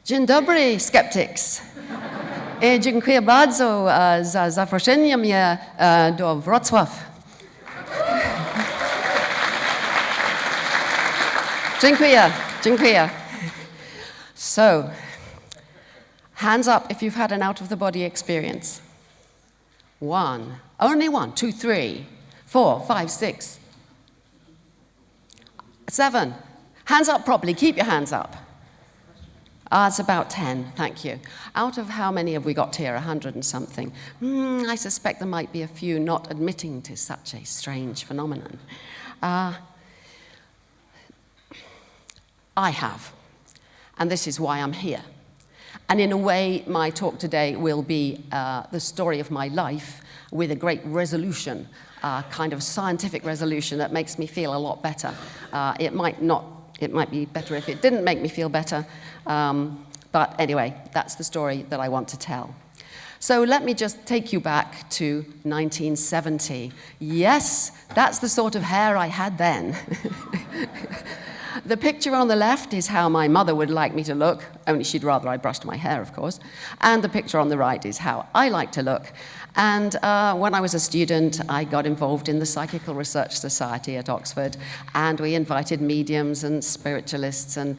Dzień dobry, skeptics. Dziękuję bardzo za zaproszenie mnie do Wrocław. Dziękuję. So, hands up if you've had an out-of-the-body experience. 1, only 1, 2, 3, 4, 5, 6, 7. Hands up properly, keep your hands up. It's about 10, thank you. Out of how many have we got here? 100 and something. I suspect there might be a few not admitting to such a strange phenomenon. I have, and this is why I'm here. And in a way, my talk today will be the story of my life with a great resolution, kind of scientific resolution that makes me feel a lot better. It might be better if it didn't make me feel better, but anyway, that's the story that I want to tell. So let me just take you back to 1970. Yes, that's the sort of hair I had then. The picture on the left is how my mother would like me to look, only she'd rather I brushed my hair, of course. And the picture on the right is how I like to look. And when I was a student, I got involved in the Psychical Research Society at Oxford, and we invited mediums and spiritualists and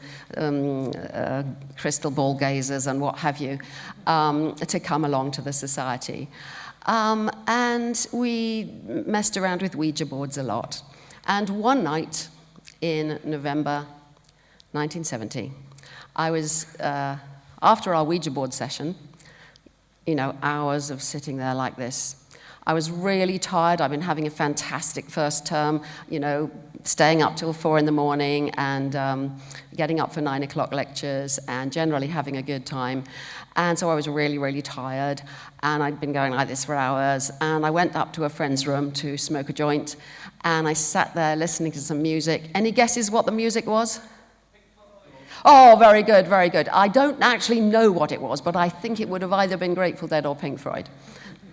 crystal ball gazers and what have you to come along to the society. And we messed around with Ouija boards a lot. And one night, in November 1970, I was, after our Ouija board session, hours of sitting there like this, I was really tired. I've been having a fantastic first term, staying up till 4 in the morning and getting up for 9 o'clock lectures and generally having a good time. And so I was really, really tired, and I'd been going like this for hours, and I went up to a friend's room to smoke a joint, and I sat there listening to some music. Any guesses what the music was? Oh, very good, very good. I don't actually know what it was, but I think it would have either been Grateful Dead or Pink Floyd.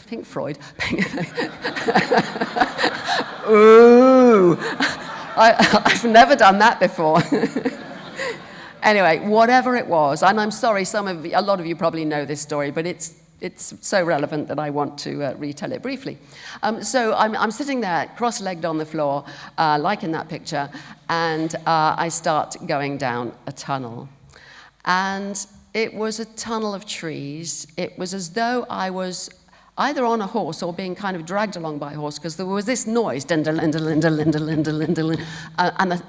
Pink Floyd? Ooh, I've never done that before. Anyway, whatever it was, and I'm sorry, a lot of you probably know this story, but it's so relevant that I want to retell it briefly. So I'm sitting there, cross-legged on the floor, like in that picture, and I start going down a tunnel. And it was a tunnel of trees. It was as though I was either on a horse or being kind of dragged along by a horse, because there was this noise, and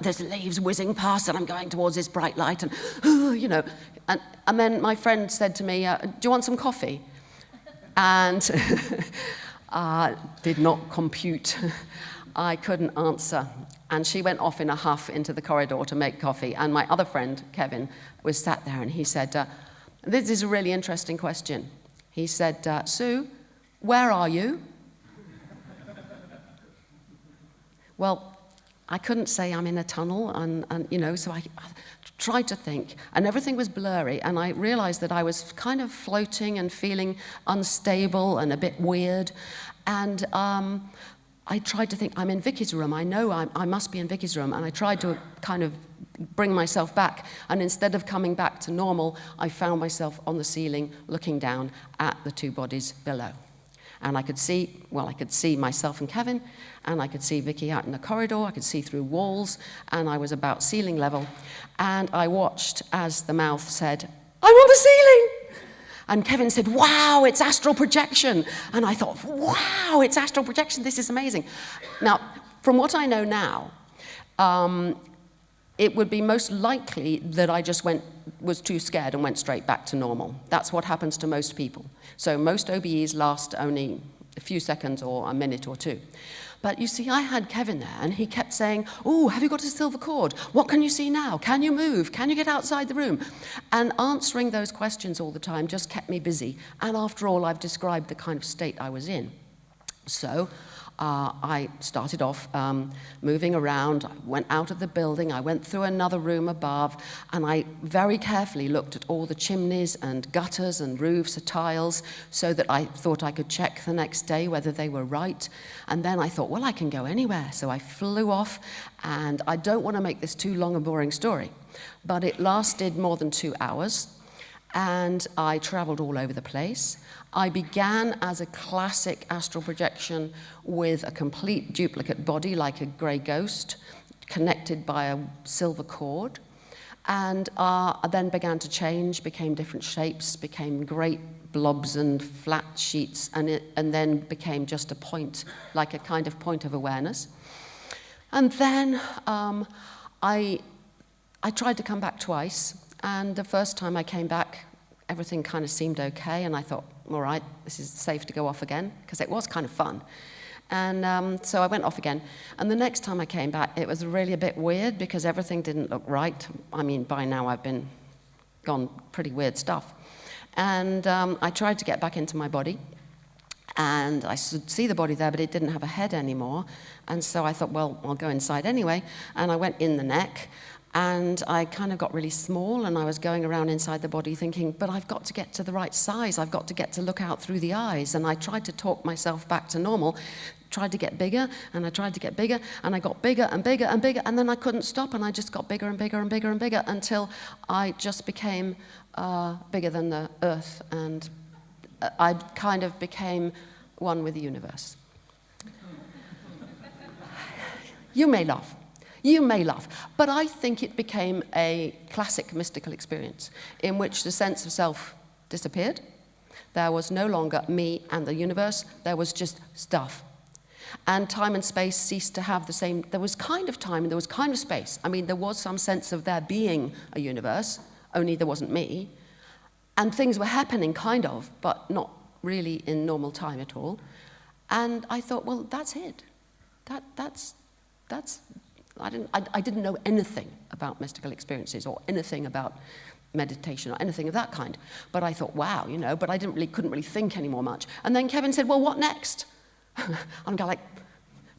there's leaves whizzing past, and I'm going towards this bright light, and then my friend said to me, do you want some coffee? And did not compute. I couldn't answer. And she went off in a huff into the corridor to make coffee, and my other friend, Kevin, was sat there, and he said, this is a really interesting question. He said, Sue, where are you? Well, I couldn't say I'm in a tunnel, and so I tried to think, and everything was blurry, and I realized that I was kind of floating and feeling unstable and a bit weird, and I tried to think, I'm in Vicky's room, I know I must be in Vicky's room, and I tried to kind of bring myself back, and instead of coming back to normal, I found myself on the ceiling looking down at the two bodies below. And I could see myself and Kevin, and I could see Vicky out in the corridor, I could see through walls, and I was about ceiling level. And I watched as the mouth said, I'm on the ceiling! And Kevin said, wow, it's astral projection. And I thought, wow, it's astral projection, this is amazing. Now, from what I know now, it would be most likely that I just was too scared and went straight back to normal. That's what happens to most people. So most OBEs last only a few seconds or a minute or two. But you see, I had Kevin there, and he kept saying, oh, have you got a silver cord? What can you see now? Can you move? Can you get outside the room? And answering those questions all the time just kept me busy. And after all, I've described the kind of state I was in. So I started off moving around. I went out of the building. I went through another room above, and I very carefully looked at all the chimneys and gutters and roofs and tiles so that I thought I could check the next day whether they were right. And then I thought, well, I can go anywhere. So I flew off, and I don't want to make this too long a boring story, but it lasted more than 2 hours. and I traveled all over the place. I began as a classic astral projection with a complete duplicate body, like a grey ghost, connected by a silver cord. And I then began to change, became different shapes, became great blobs and flat sheets, and then became just a point, like a kind of point of awareness. And then I tried to come back twice, and the first time I came back, everything kind of seemed okay, and I thought, all right, this is safe to go off again, because it was kind of fun. And so I went off again. And the next time I came back, it was really a bit weird, because everything didn't look right. I mean, by now I've gone pretty weird stuff. And I tried to get back into my body, and I could see the body there, but it didn't have a head anymore. And so I thought, well, I'll go inside anyway. And I went in the neck, and I kind of got really small, and I was going around inside the body thinking, but I've got to get to the right size. I've got to get to look out through the eyes. And I tried to talk myself back to normal, tried to get bigger, and I tried to get bigger, and I got bigger and bigger and bigger, and then I couldn't stop, and I just got bigger and bigger and bigger and bigger until I just became bigger than the earth, and I kind of became one with the universe. You may laugh. You may laugh, but I think it became a classic mystical experience in which the sense of self disappeared. There was no longer me and the universe, there was just stuff. And time and space ceased to have the same, there was kind of time and there was kind of space. I mean, there was some sense of there being a universe, only there wasn't me. And things were happening kind of, but not really in normal time at all. And I thought, well, that's it. That's I didn't know anything about mystical experiences or anything about meditation or anything of that kind. But I thought, wow, but I couldn't really think anymore much. And then Kevin said, well, what next? I'm going like,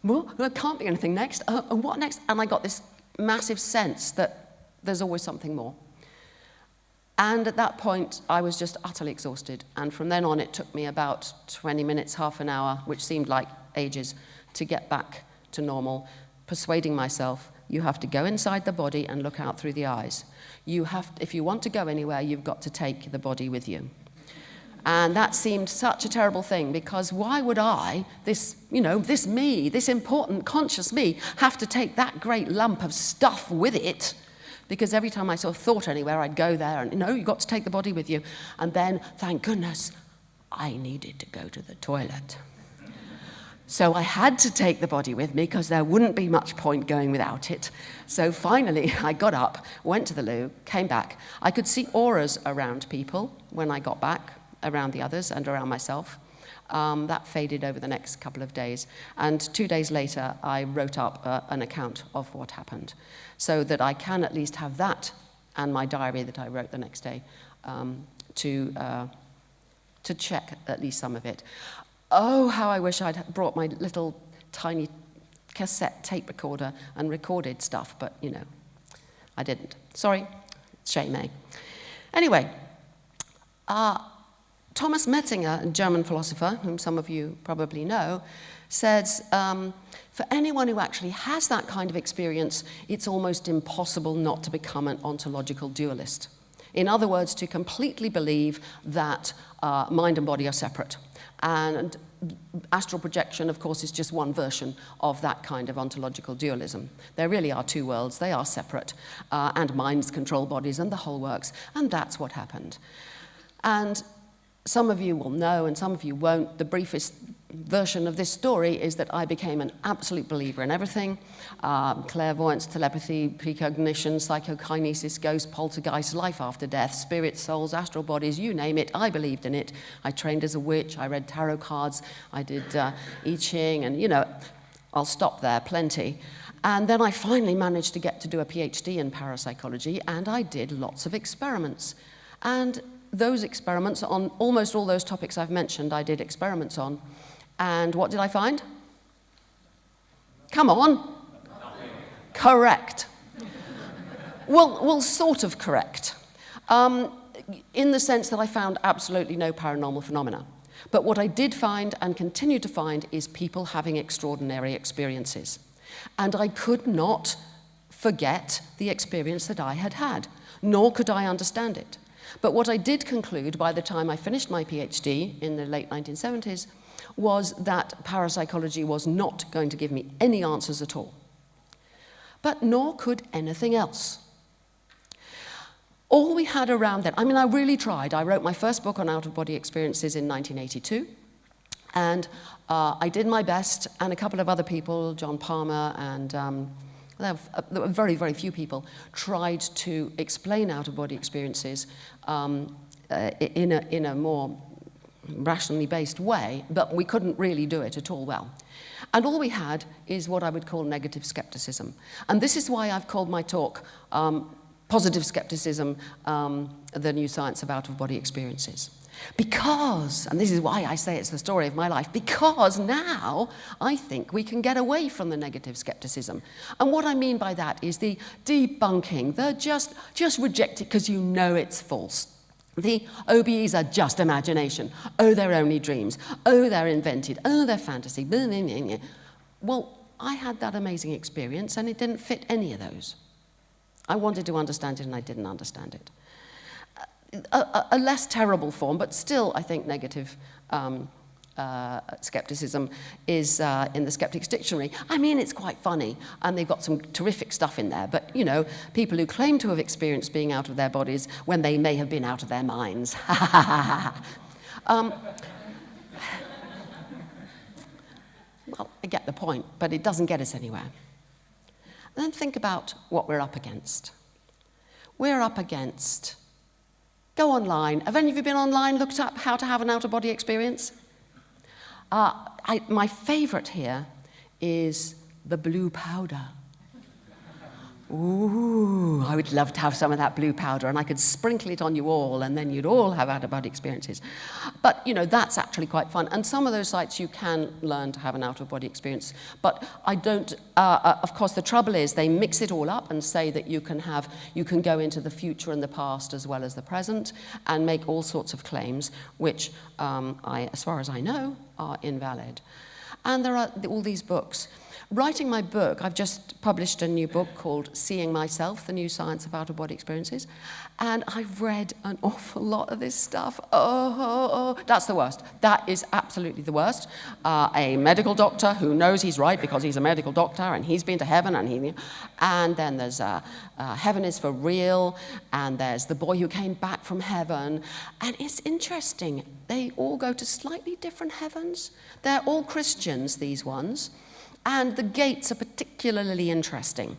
well, there can't be anything next. And what next? And I got this massive sense that there's always something more. And at that point, I was just utterly exhausted. And from then on, it took me about 20 minutes, half an hour, which seemed like ages, to get back to normal, persuading myself, you have to go inside the body and look out through the eyes. If you want to go anywhere, you've got to take the body with you. And that seemed such a terrible thing, because why would I, this me, this important conscious me, have to take that great lump of stuff with it? Because every time I sort of thought anywhere, I'd go there and, you've got to take the body with you. And then, thank goodness, I needed to go to the toilet. So I had to take the body with me because there wouldn't be much point going without it. So finally, I got up, went to the loo, came back. I could see auras around people when I got back, around the others and around myself. That faded over the next couple of days. And 2 days later, I wrote up an account of what happened, so that I can at least have that and my diary that I wrote the next day to check at least some of it. Oh, how I wish I'd brought my little tiny cassette tape recorder and recorded stuff, but, I didn't. Sorry, shame, eh? Anyway, Thomas Metzinger, a German philosopher, whom some of you probably know, says, for anyone who actually has that kind of experience, it's almost impossible not to become an ontological dualist. In other words, to completely believe that mind and body are separate. And astral projection, of course, is just one version of that kind of ontological dualism. There really are two worlds. They are separate, and minds control bodies and the whole works, and that's what happened. And some of you will know, and some of you won't. The briefest version of this story is that I became an absolute believer in everything. Clairvoyance, telepathy, precognition, psychokinesis, ghost, poltergeist, life after death, spirits, souls, astral bodies, you name it, I believed in it. I trained as a witch, I read tarot cards, I did I Ching, and I'll stop there, plenty. And then I finally managed to get to do a PhD in parapsychology, and I did lots of experiments. And those experiments on almost all those topics I've mentioned, I did experiments on. And what did I find? Come on. Nothing. Correct. Well, sort of correct. In the sense that I found absolutely no paranormal phenomena. But what I did find and continue to find is people having extraordinary experiences. And I could not forget the experience that I had had, nor could I understand it. But what I did conclude by the time I finished my PhD in the late 1970s was that parapsychology was not going to give me any answers at all. But nor could anything else. All we had around then, I mean, I really tried. I wrote my first book on out-of-body experiences in 1982, and I did my best, and a couple of other people, John Palmer and there were very, very few people, tried to explain out-of-body experiences in a more rationally based way, but we couldn't really do it at all well. And all we had is what I would call negative skepticism. And this is why I've called my talk Positive Skepticism, the New Science of Out-of-Body Experiences. Because, and this is why I say it's the story of my life, because now I think we can get away from the negative skepticism. And what I mean by that is the debunking, the just reject it because you know it's false. The OBEs are just imagination. Oh, they're only dreams. Oh, they're invented. Oh, they're fantasy. Well, I had that amazing experience and it didn't fit any of those. I wanted to understand it and I didn't understand it. A less terrible form, but still, I think, negative skepticism is in the Skeptics Dictionary. I mean, it's quite funny, and they've got some terrific stuff in there, but, you know, people who claim to have experienced being out of their bodies when they may have been out of their minds. Well, I get the point, but it doesn't get us anywhere. Then think about what we're up against. We're up against... Go online. Have any of you been online, looked up how to have an out-of-body experience? My favourite here is the blue powder. Ooh, I would love to have some of that blue powder, and I could sprinkle it on you all, and then you'd all have out-of-body experiences. But, you know, that's actually quite fun. And some of those sites you can learn to have an out-of-body experience. But I don't, of course, the trouble is they mix it all up and say that you can go into the future and the past as well as the present and make all sorts of claims, which, as far as I know, are invalid. And there are all these books. Writing my book, I've just published a new book called Seeing Myself, The New Science of Out-of-Body Experiences, and I've read an awful lot of this stuff. Oh, that's the worst. That is absolutely the worst. A medical doctor who knows he's right because he's a medical doctor and he's been to heaven, and then there's Heaven is for Real, and there's The Boy Who Came Back from Heaven, and it's interesting. They all go to slightly different heavens. They're all Christians, these ones. And the gates are particularly interesting.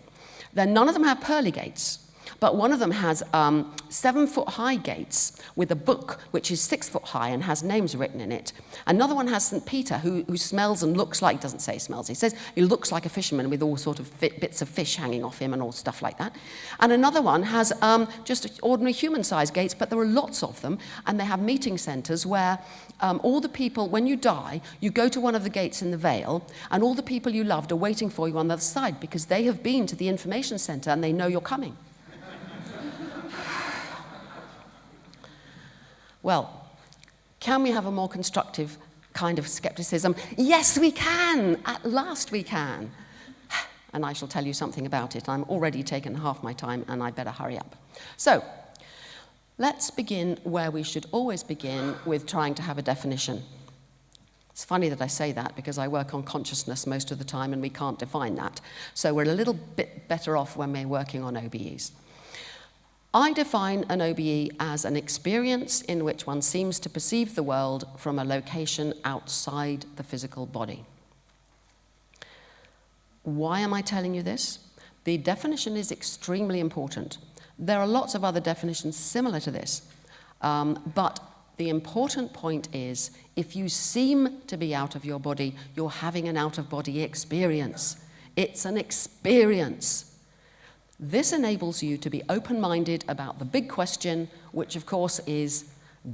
Then none of them have pearly gates, but one of them has 7-foot-high gates with a book which is 6 foot high and has names written in it. Another one has St. Peter, who smells and looks like, doesn't say smells, he says he looks like a fisherman with all sort of bits of fish hanging off him and all stuff like that. And another one has just ordinary human-sized gates, but there are lots of them, and they have meeting centres where all the people, when you die, you go to one of the gates in the Vale, and all the people you loved are waiting for you on the other side because they have been to the information centre and they know you're coming. Well, can we have a more constructive kind of skepticism? Yes, we can. At last we can. And I shall tell you something about it. I'm already taken half my time, and I better hurry up. So, let's begin where we should always begin, with trying to have a definition. It's funny that I say that because I work on consciousness most of the time and we can't define that. So we're a little bit better off when we're working on OBEs. I define an OBE as an experience in which one seems to perceive the world from a location outside the physical body. Why am I telling you this? The definition is extremely important. There are lots of other definitions similar to this, but the important point is, if you seem to be out of your body, you're having an out-of-body experience. It's an experience. This enables you to be open-minded about the big question, which of course is,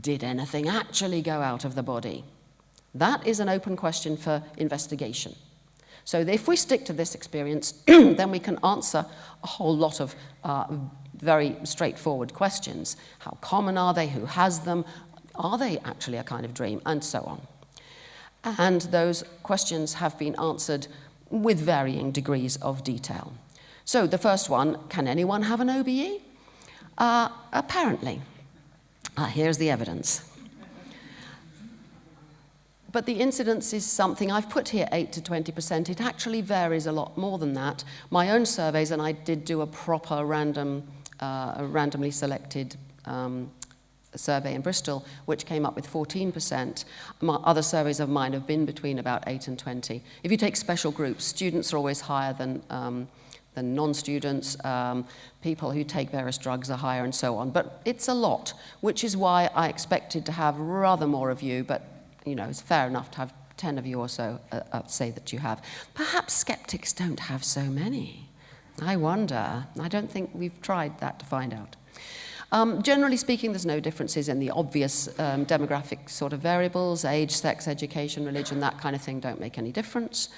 did anything actually go out of the body? That is an open question for investigation. So if we stick to this experience, then we can answer a whole lot of very straightforward questions. How common are they? Who has them? Are they actually a kind of dream? And so on. And those questions have been answered with varying degrees of detail. So the first one, can anyone have an OBE? Apparently. Here's the evidence. But the incidence is something, I've put here 8 to 20%. It actually varies a lot more than that. My own surveys, and I did do a proper randomly selected survey in Bristol, which came up with 14%. Other surveys of mine have been between about 8 and 20. If you take special groups, students are always higher than non-students, people who take various drugs are higher, and so on. But it's a lot, which is why I expected to have rather more of you, but you know, it's fair enough to have 10 of you or so say that you have. Perhaps skeptics don't have so many. I wonder. I don't think we've tried that to find out. Generally speaking, there's no differences in the obvious demographic sort of variables. Age, sex, education, religion, that kind of thing don't make any difference.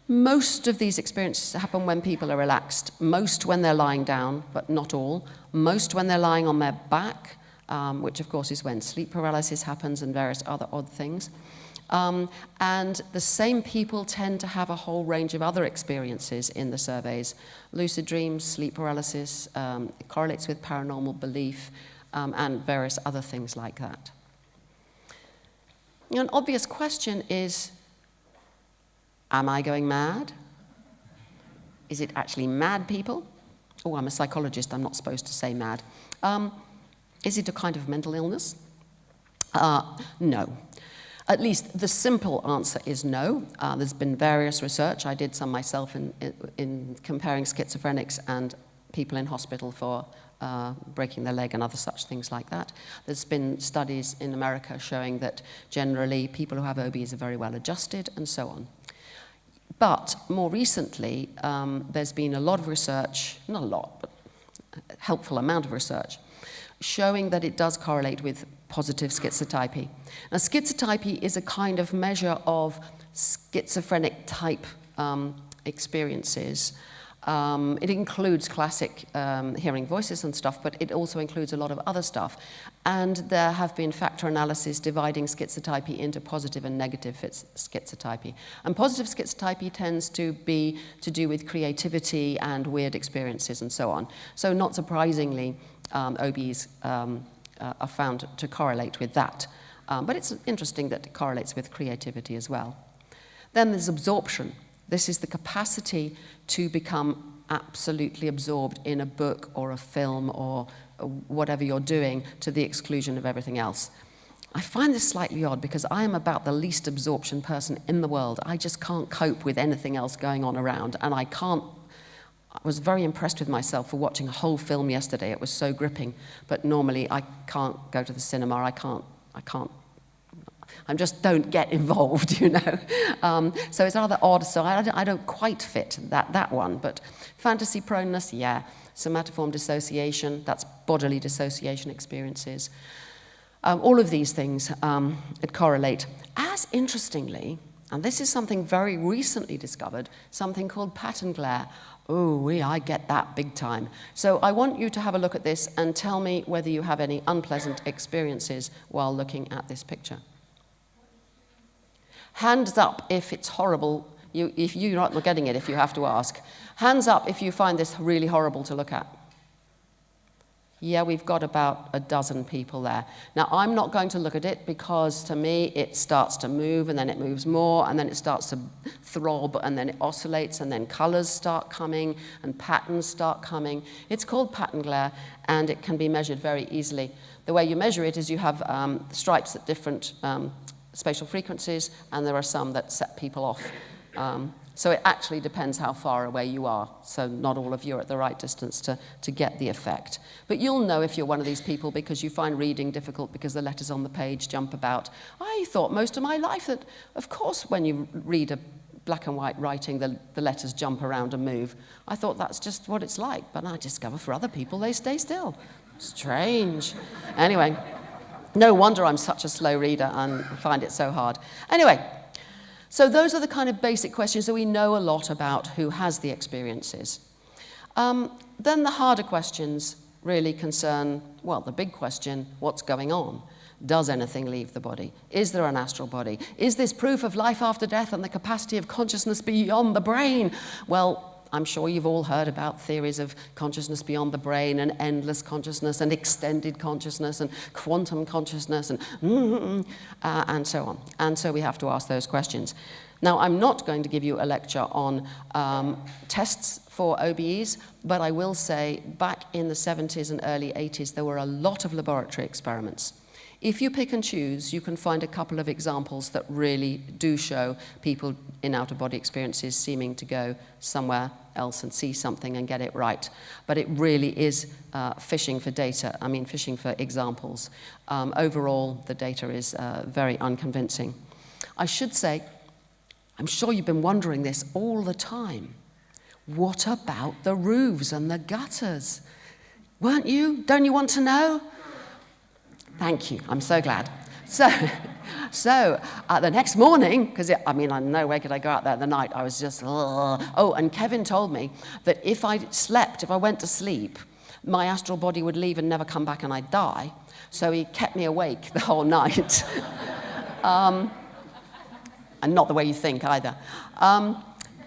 Most of these experiences happen when people are relaxed. Most when they're lying down, but not all. Most when they're lying on their back, which of course is when sleep paralysis happens and various other odd things. And the same people tend to have a whole range of other experiences in the surveys. Lucid dreams, sleep paralysis, it correlates with paranormal belief, and various other things like that. An obvious question is, am I going mad? Is it actually mad people? Oh, I'm a psychologist, I'm not supposed to say mad. Is it a kind of mental illness? No. At least the simple answer is no. There's been various research. I did some myself in comparing schizophrenics and people in hospital for breaking their leg and other such things like that. There's been studies in America showing that generally people who have OBs are very well adjusted and so on. But more recently, there's been a lot of research, not a lot, but a helpful amount of research, showing that it does correlate with positive schizotypy. Now, schizotypy is a kind of measure of schizophrenic type experiences. It includes classic hearing voices and stuff, but it also includes a lot of other stuff. And there have been factor analyses dividing schizotypy into positive and negative schizotypy. And positive schizotypy tends to be to do with creativity and weird experiences and so on. So not surprisingly, OBs are found to correlate with that. But it's interesting that it correlates with creativity as well. Then there's absorption. This is the capacity to become absolutely absorbed in a book or a film or whatever you're doing to the exclusion of everything else. I find this slightly odd because I am about the least absorption person in the world. I just can't cope with anything else going on around, and I was very impressed with myself for watching a whole film yesterday. It was so gripping, but normally I can't go to the cinema. I just don't get involved, you know. So it's rather odd. So I don't quite fit that one. But fantasy proneness, yeah. Somatoform dissociation, that's bodily dissociation experiences. All of these things correlate. As interestingly, and this is something very recently discovered, something called pattern glare. Oh, I get that big time. So I want you to have a look at this and tell me whether you have any unpleasant experiences while looking at this picture. Hands up if it's horrible. If you're not getting it, if you have to ask. Hands up if you find this really horrible to look at. Yeah, we've got about a dozen people there. Now, I'm not going to look at it because, to me, it starts to move, and then it moves more, and then it starts to throb, and then it oscillates, and then colors start coming, and patterns start coming. It's called pattern glare, and it can be measured very easily. The way you measure it is you have stripes at different spatial frequencies, and there are some that set people off. So it actually depends how far away you are. So not all of you are at the right distance to get the effect. But you'll know if you're one of these people because you find reading difficult because the letters on the page jump about. I thought most of my life that, of course, when you read a black and white writing, the letters jump around and move. I thought that's just what it's like. But I discover for other people, they stay still. Strange. Anyway, no wonder I'm such a slow reader and find it so hard. Anyway. So those are the kind of basic questions that we know a lot about who has the experiences. Then the harder questions really concern, well, the big question, what's going on? Does anything leave the body? Is there an astral body? Is this proof of life after death and the capacity of consciousness beyond the brain? Well, I'm sure you've all heard about theories of consciousness beyond the brain and endless consciousness and extended consciousness and quantum consciousness and so on. And so we have to ask those questions. Now, I'm not going to give you a lecture on tests for OBEs, but I will say back in the 70s and early 80s, there were a lot of laboratory experiments. If you pick and choose, you can find a couple of examples that really do show people in out-of-body experiences seeming to go somewhere else and see something and get it right. But it really is fishing for data, fishing for examples. Overall, the data is very unconvincing. I should say, I'm sure you've been wondering this all the time. What about the roofs and the gutters? Weren't you? Don't you want to know? Thank you. I'm so glad. So the next morning, because no way could I go out there at the night. I was just, oh, and Kevin told me that if I went to sleep, my astral body would leave and never come back and I'd die. So he kept me awake the whole night. And not the way you think either.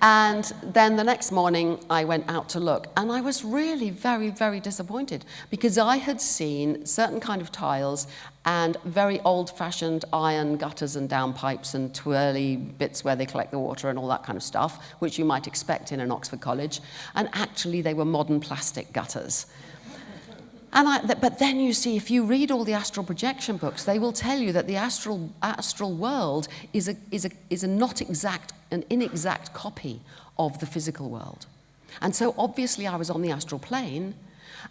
And then the next morning, I went out to look, and I was really very, very disappointed because I had seen certain kind of tiles and very old-fashioned iron gutters and downpipes and twirly bits where they collect the water and all that kind of stuff, which you might expect in an Oxford college, and actually they were modern plastic gutters. But then you see, if you read all the astral projection books, they will tell you that the astral world is an inexact copy of the physical world. And so obviously I was on the astral plane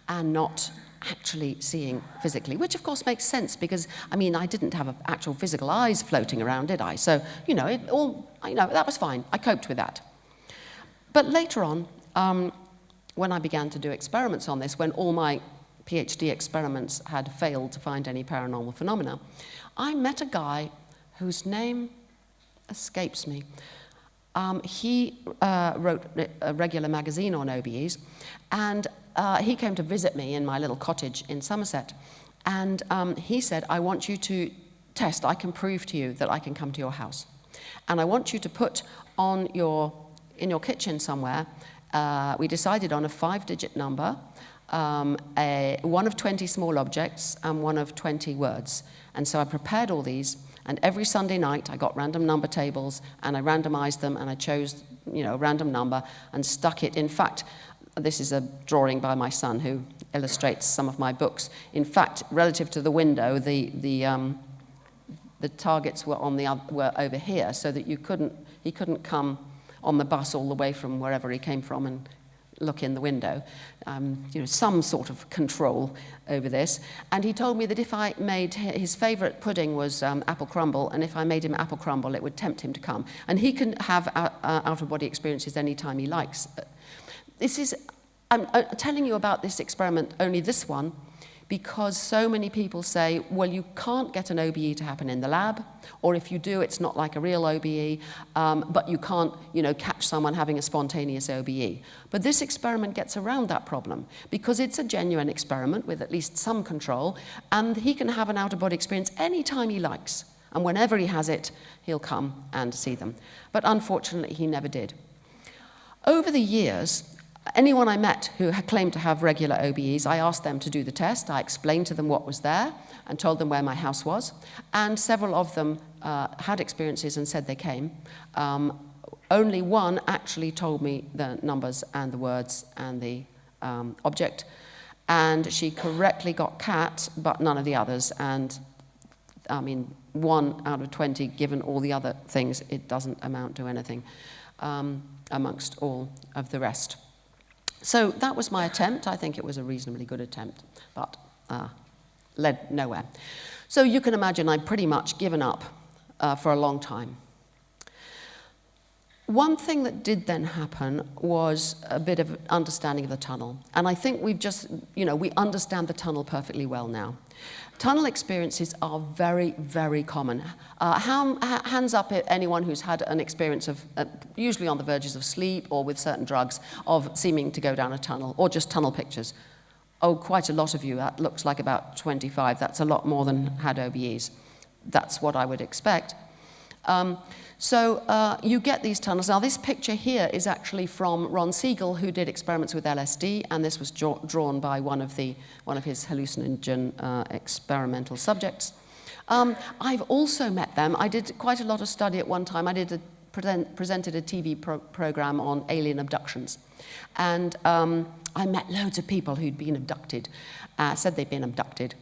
and not actually seeing physically, which of course makes sense because, I didn't have actual physical eyes floating around, did I? So, that was fine. I coped with that. But later on, when I began to do experiments on this, when all my PhD experiments had failed to find any paranormal phenomena, I met a guy whose name escapes me. He wrote a regular magazine on OBEs, and he came to visit me in my little cottage in Somerset. And he said, I want you to test. I can prove to you that I can come to your house. And I want you to put in your kitchen somewhere, we decided on a 5-digit number, one of 20 small objects and one of 20 words. And so I prepared all these, and every Sunday night I got random number tables and I randomized them and I chose a random number and stuck it. In fact, this is a drawing by my son who illustrates some of my books. In fact, relative to the window, the targets were were over here, so that he couldn't come on the bus all the way from wherever he came from and look in the window. Some sort of control over this. And he told me that if I made his favorite pudding was apple crumble, and if I made him apple crumble, it would tempt him to come. And he can have out-of-body experiences anytime he likes. I'm telling you about this experiment, only this one, because so many people say, well, you can't get an OBE to happen in the lab, or if you do, it's not like a real OBE, but you can't, catch someone having a spontaneous OBE. But this experiment gets around that problem, because it's a genuine experiment with at least some control, and he can have an out-of-body experience anytime he likes, and whenever he has it, he'll come and see them. But unfortunately, he never did. Over the years, anyone I met who had claimed to have regular OBEs, I asked them to do the test. I explained to them what was there and told them where my house was. And several of them had experiences and said they came. Only one actually told me the numbers and the words and the object. And she correctly got cat, but none of the others. And 1 out of 20, given all the other things, it doesn't amount to anything amongst all of the rest. So that was my attempt. I think it was a reasonably good attempt, but led nowhere. So you can imagine I'd pretty much given up for a long time. One thing that did then happen was a bit of understanding of the tunnel. And I think we've just, we understand the tunnel perfectly well now. Tunnel experiences are very, very common. Hands up at anyone who's had an experience of, usually on the verges of sleep or with certain drugs, of seeming to go down a tunnel, or just tunnel pictures. Oh, quite a lot of you. That looks like about 25. That's a lot more than had OBEs. That's what I would expect. So you get these tunnels. Now, this picture here is actually from Ron Siegel, who did experiments with LSD, and this was drawn by one of his hallucinogen experimental subjects. I've also met them. I did quite a lot of study at one time. I presented a TV program on alien abductions. And I met loads of people who'd been abducted, said they'd been abducted,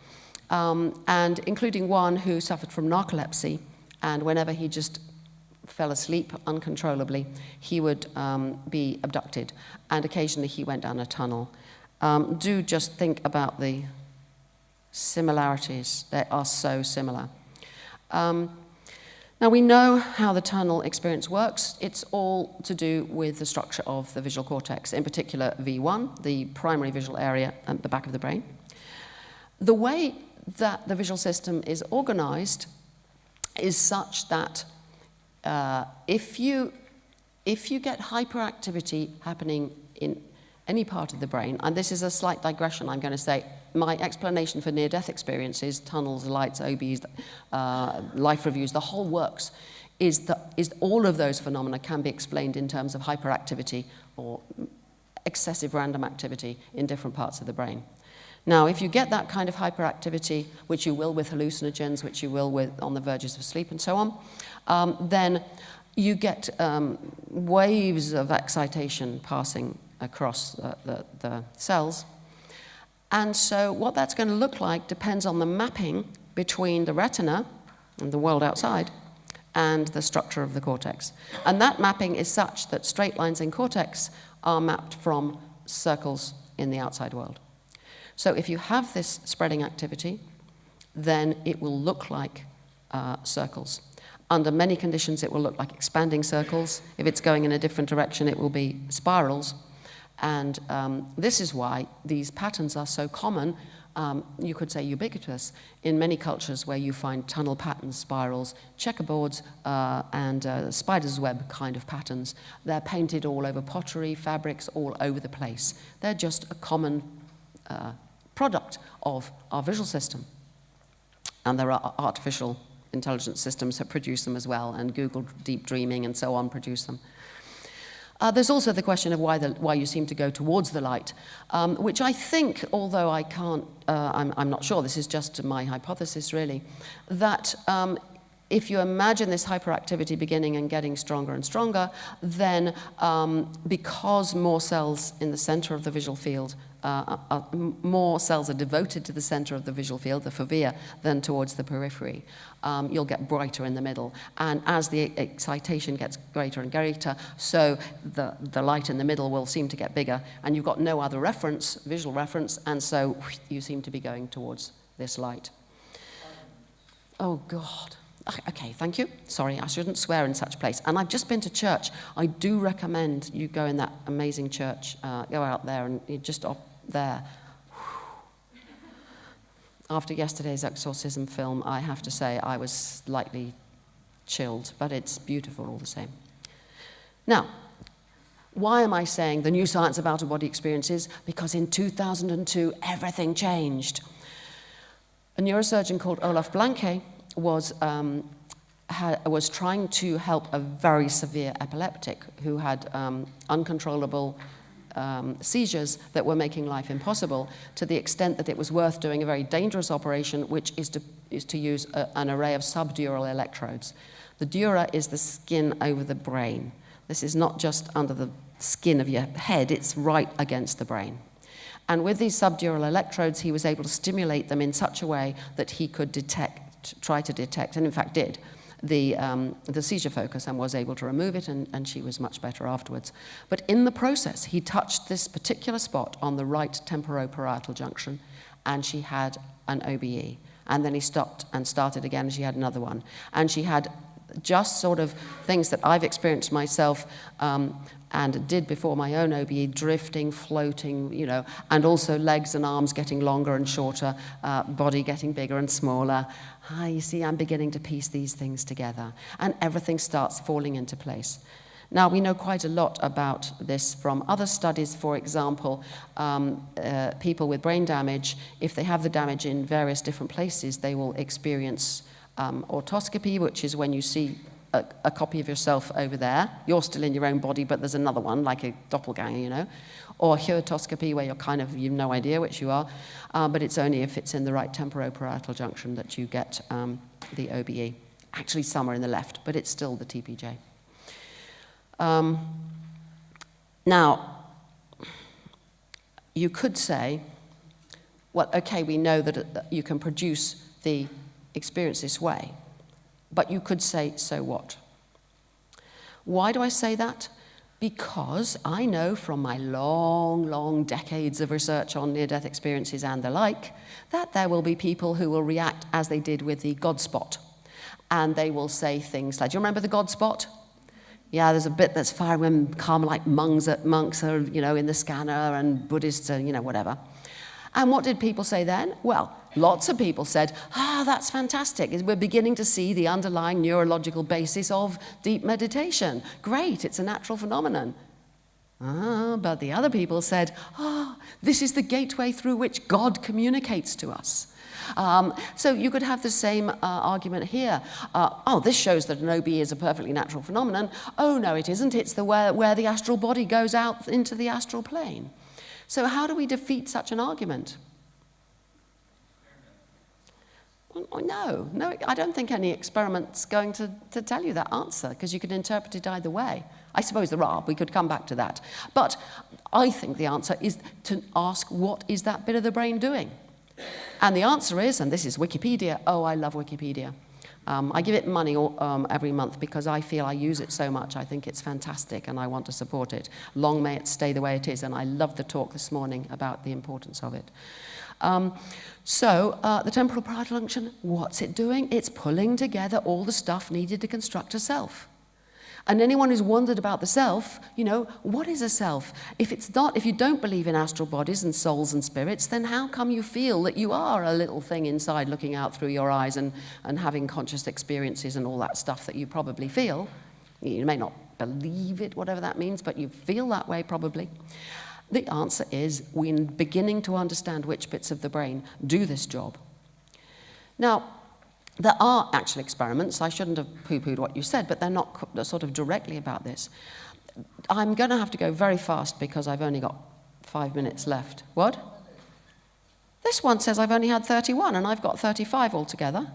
and including one who suffered from narcolepsy, and whenever he just fell asleep uncontrollably, he would be abducted, and occasionally he went down a tunnel. Do just think about the similarities. They are so similar. Now, we know how the tunnel experience works. It's all to do with the structure of the visual cortex, in particular V1, the primary visual area at the back of the brain. The way that the visual system is organized is such that if you get hyperactivity happening in any part of the brain, and this is a slight digression, I'm going to say, my explanation for near-death experiences, tunnels, lights, OBs, life reviews, the whole works, is all of those phenomena can be explained in terms of hyperactivity or excessive random activity in different parts of the brain. Now, if you get that kind of hyperactivity, which you will with hallucinogens, which you will with on the verges of sleep and so on, then you get waves of excitation passing across the cells. And so what that's going to look like depends on the mapping between the retina and the world outside and the structure of the cortex. And that mapping is such that straight lines in cortex are mapped from circles in the outside world. So if you have this spreading activity, then it will look like circles. Under many conditions, it will look like expanding circles. If it's going in a different direction, it will be spirals. And this is why these patterns are so common, you could say ubiquitous, in many cultures where you find tunnel patterns, spirals, checkerboards, and spider's web kind of patterns. They're painted all over pottery, fabrics, all over the place. They're just a common product of our visual system. And there are artificial intelligence systems that produce them as well, and Google Deep Dreaming and so on produce them. There's also the question of why you seem to go towards the light, which I think, although I can't, I'm not sure, this is just my hypothesis really, that if you imagine this hyperactivity beginning and getting stronger and stronger, then because more cells in the center of the visual field, more cells are devoted to the center of the visual field, the fovea, than towards the periphery. You'll get brighter in the middle. And as the excitation gets greater and greater, so the light in the middle will seem to get bigger. And you've got no other reference, visual reference, and so you seem to be going towards this light. Oh, God. Okay, thank you. Sorry, I shouldn't swear in such a place. And I've just been to church. I do recommend you go in that amazing church, go out there and you're just up there. After yesterday's exorcism film, I have to say I was slightly chilled, but it's beautiful all the same. Now, why am I saying the new science of out-of-body experiences? Because in 2002, everything changed. A neurosurgeon called Olaf Blanke was trying to help a very severe epileptic who had uncontrollable seizures that were making life impossible, to the extent that it was worth doing a very dangerous operation, which is to use an array of subdural electrodes. The dura is the skin over the brain. This is not just under the skin of your head, it's right against the brain. And with these subdural electrodes, he was able to stimulate them in such a way that he could try to detect, and in fact did, the seizure focus and was able to remove it, and she was much better afterwards. But in the process, he touched this particular spot on the right temporoparietal junction, and she had an OBE. And then he stopped and started again, and she had another one. And she had just sort of things that I've experienced myself and did before my own OBE, drifting, floating, you know, and also legs and arms getting longer and shorter, body getting bigger and smaller. You see, I'm beginning to piece these things together, and everything starts falling into place. Now, we know quite a lot about this from other studies. For example, people with brain damage, if they have the damage in various different places, they will experience otoscopy, which is when you see a copy of yourself over there. You're still in your own body, but there's another one, like a doppelganger, you know. Or heurotoscopy, where you've no idea which you are, but it's only if it's in the right temporoparietal junction that you get the OBE. Actually, somewhere in the left, but it's still the TPJ. Now, you could say, well, okay, we know that you can produce the experience this way, but you could say, so what? Why do I say that? Because I know from my long, long decades of research on near-death experiences and the like, that there will be people who will react as they did with the God spot. And they will say things like, do you remember the God spot? Yeah, there's a bit that's firing when Carmelite monks are, you know, in the scanner and Buddhists are, you know, whatever. And what did people say then? Well, lots of people said, that's fantastic. We're beginning to see the underlying neurological basis of deep meditation. Great, it's a natural phenomenon. But the other people said, this is the gateway through which God communicates to us. So you could have the same argument here. This shows that an OB is a perfectly natural phenomenon. Oh, no, it isn't. It's where the astral body goes out into the astral plane. So how do we defeat such an argument? Well, no, I don't think any experiment's going to tell you that answer, because you could interpret it either way. I suppose there are. We could come back to that. But I think the answer is to ask, what is that bit of the brain doing? And the answer is, and this is Wikipedia. Oh, I love Wikipedia. I give it money every month because I feel I use it so much. I think it's fantastic and I want to support it. Long may it stay the way it is. And I loved the talk this morning about the importance of it. The temporal parietal junction, what's it doing? It's pulling together all the stuff needed to construct a self. And anyone who's wondered about the self, you know, what is a self? If you don't believe in astral bodies and souls and spirits, then how come you feel that you are a little thing inside looking out through your eyes and having conscious experiences and all that stuff that you probably feel? You may not believe it, whatever that means, but you feel that way probably. The answer is we're beginning to understand which bits of the brain do this job. Now, there are actual experiments. I shouldn't have poo-pooed what you said, but they're not sort of directly about this. I'm going to have to go very fast because I've only got 5 minutes left. What? This one says I've only had 31 and I've got 35 altogether.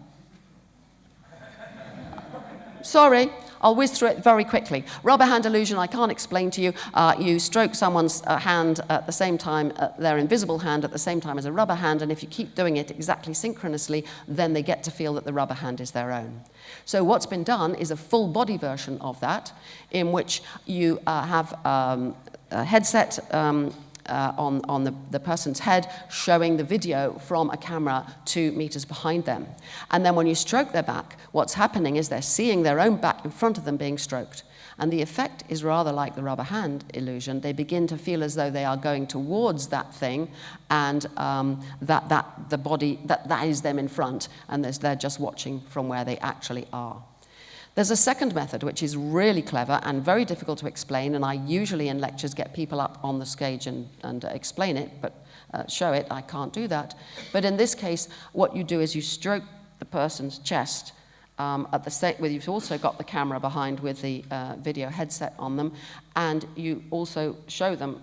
Sorry, I'll whiz through it very quickly. Rubber hand illusion, I can't explain to you. You stroke someone's hand at the same time, their invisible hand at the same time as a rubber hand, and if you keep doing it exactly synchronously, then they get to feel that the rubber hand is their own. So what's been done is a full body version of that, in which you have a headset on the person's head, showing the video from a camera 2 meters behind them. And then when you stroke their back, what's happening is they're seeing their own back in front of them being stroked. And the effect is rather like the rubber hand illusion. They begin to feel as though they are going towards that thing, and the body, that is them in front, and they're just watching from where they actually are. There's a second method which is really clever and very difficult to explain, and I usually in lectures get people up on the stage and explain it, but show it. I can't do that. But in this case, what you do is you stroke the person's chest you've also got the camera behind with the video headset on them, and you also show them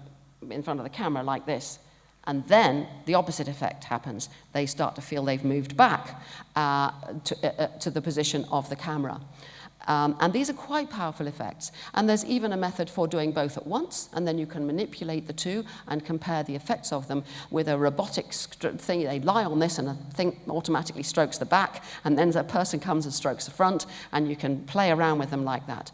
in front of the camera like this. And then the opposite effect happens. They start to feel they've moved back to the position of the camera. And these are quite powerful effects. And there's even a method for doing both at once, and then you can manipulate the two and compare the effects of them with a robotic thing. They lie on this, and a thing automatically strokes the back, and then a person comes and strokes the front, and you can play around with them like that.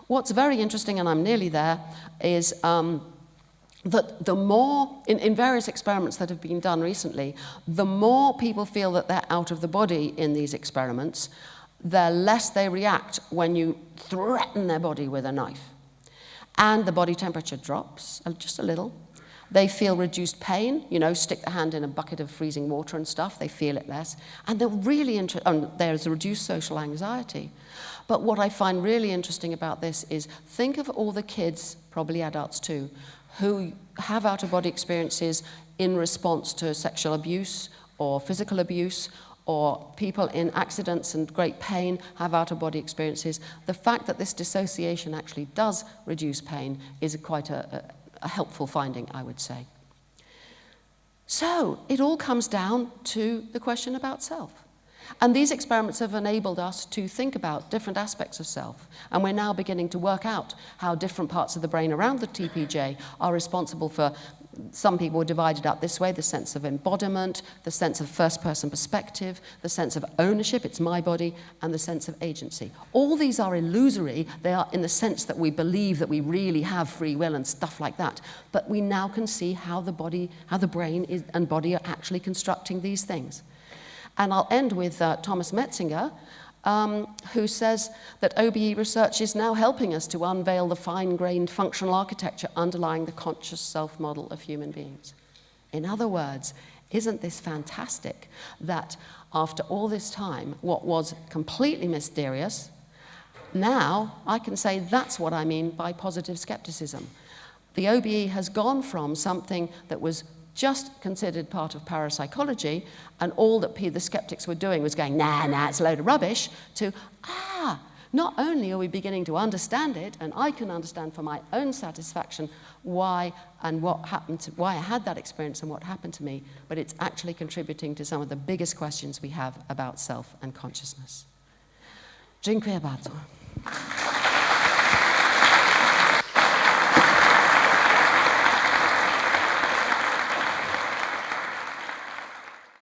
What's very interesting, and I'm nearly there, is that the more, in various experiments that have been done recently, the more people feel that they're out of the body in these experiments, the less they react when you threaten their body with a knife. And the body temperature drops just a little. They feel reduced pain, you know, stick the hand in a bucket of freezing water and stuff, they feel it less. And they're really there's a reduced social anxiety. But what I find really interesting about this is, think of all the kids, probably adults too, who have out-of-body experiences in response to sexual abuse or physical abuse, or people in accidents and great pain have out-of-body experiences. The fact that this dissociation actually does reduce pain is quite a helpful finding, I would say. So it all comes down to the question about self. And these experiments have enabled us to think about different aspects of self. And we're now beginning to work out how different parts of the brain around the TPJ are responsible for, some people are divided up this way, the sense of embodiment, the sense of first-person perspective, the sense of ownership, it's my body, and the sense of agency. All these are illusory. They are in the sense that we believe that we really have free will and stuff like that. But we now can see how the body, how the brain and body are actually constructing these things. And I'll end with Thomas Metzinger, who says that OBE research is now helping us to unveil the fine-grained functional architecture underlying the conscious self-model of human beings. In other words, isn't this fantastic that after all this time, what was completely mysterious, now I can say that's what I mean by positive skepticism. The OBE has gone from something that was just considered part of parapsychology, and all that the skeptics were doing was going, nah, it's a load of rubbish, to, not only are we beginning to understand it, and I can understand for my own satisfaction why and what happened to, why I had that experience and what happened to me, but it's actually contributing to some of the biggest questions we have about self and consciousness. Dziękuję bardzo.